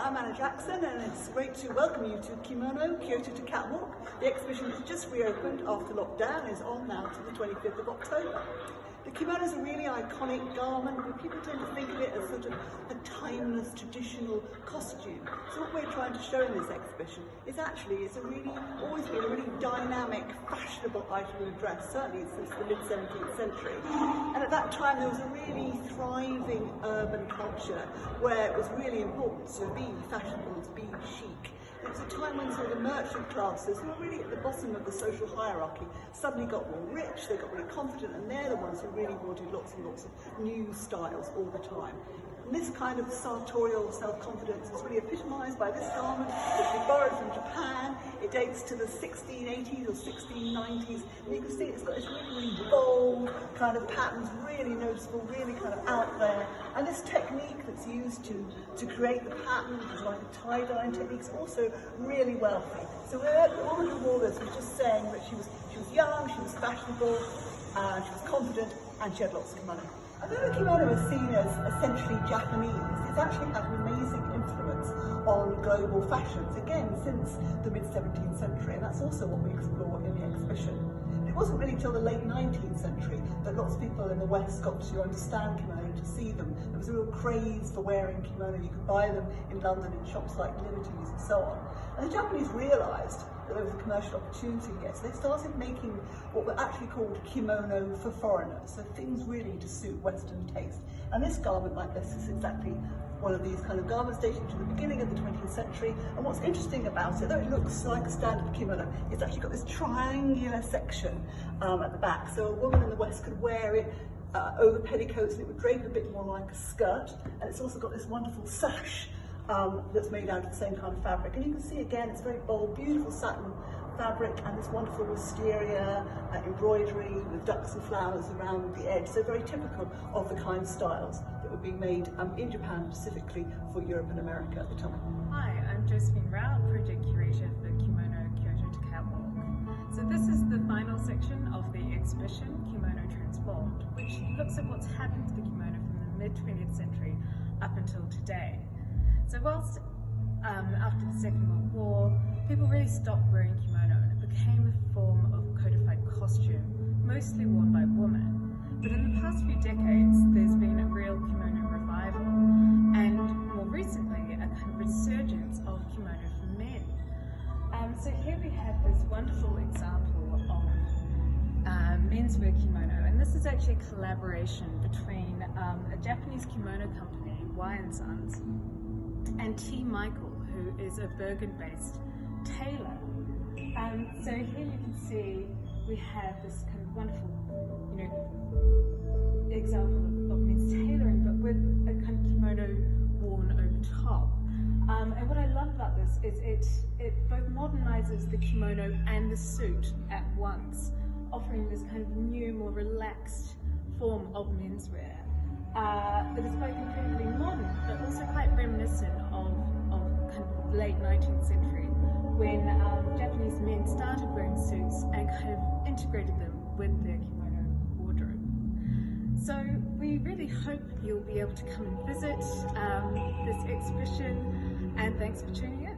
I'm Anna Jackson, and it's great to welcome you to Kimono, Kyoto-Catwalk. The exhibition has just reopened after lockdown, is on now to the 25th of October. The kimono is a really iconic garment, but people tend to think of it as sort of a timeless, traditional costume. So what we're trying to show in this exhibition is actually it's always been a really dynamic, fashionable item of dress, certainly since the mid-17th century. And at that time there was a really thriving urban culture where it was really important to be fashionable, to be chic. It was a time when sort of the merchant classes, who were really at the bottom of the social hierarchy, suddenly got more rich, they got really confident, and they're the ones who really wanted lots and lots of new styles all the time. And this kind of sartorial self-confidence is really epitomised by this garment, which we borrowed from Japan. It dates to the 1680s or 1690s, and you can see it's got this really bold kind of patterns, really noticeable, really kind of out there. And this technique that's used to create the pattern, which is like a tie-dyeing technique, is also really wealthy. So the woman who wore this was just saying that she was young, she was fashionable, she was confident, and she had lots of money. Although the kimono is seen as essentially Japanese, it's actually had an amazing influence on global fashions, again, since the mid-17th century, and that's also what we explore in the exhibition. It wasn't really till the late 19th century that lots of people in the West got to understand kimono, to see them. There was a real craze for wearing kimono. You could buy them in London in shops like Liberty's and so on. And the Japanese realised that there was a commercial opportunity here, so they started making what were actually called kimono for foreigners, so things really to suit Western taste. And this garment like this is exactly one of these kind of garments dating to the beginning of the 20th century. And what's interesting about it, though it looks like a standard kimono, it's actually got this triangular section at the back, so a woman in the West could wear it over petticoats, and it would drape a bit more like a skirt. And it's also got this wonderful sash that's made out of the same kind of fabric. And you can see again, it's very bold, beautiful satin fabric, and this wonderful wisteria embroidery with ducks and flowers around the edge. So very typical of the kind of styles that were being made in Japan, specifically for Europe and America at the time. Hi, I'm Josephine Rout, Project Curator for Kimono Kyoto-Catwalk. So this is the final section of the exhibition, Kimono Transformed, which looks at what's happened to the kimono from the mid-20th century up until today. So whilst after the Second World War, people really stopped wearing kimono and it became a form of codified costume, mostly worn by women. But in the past few decades, there's been a real kimono revival, and more recently, a kind of resurgence of kimono for men. So here we have this wonderful example of menswear kimono, and this is actually a collaboration between a Japanese kimono company, Y & Sons, and T. Michael, who is a Bergen-based tailor. So here you can see we have this kind of wonderful, example of men's tailoring, but with a kind of kimono worn over top. And what I love about this is it both modernizes the kimono and the suit at once, offering this kind of new, more relaxed form of menswear that is both incredibly modern, but also quite reminiscent of kind of late 19th century, when Japanese men started wearing suits and kind of integrated them with their kimono wardrobe. So we really hope you'll be able to come and visit this exhibition, and thanks for tuning in.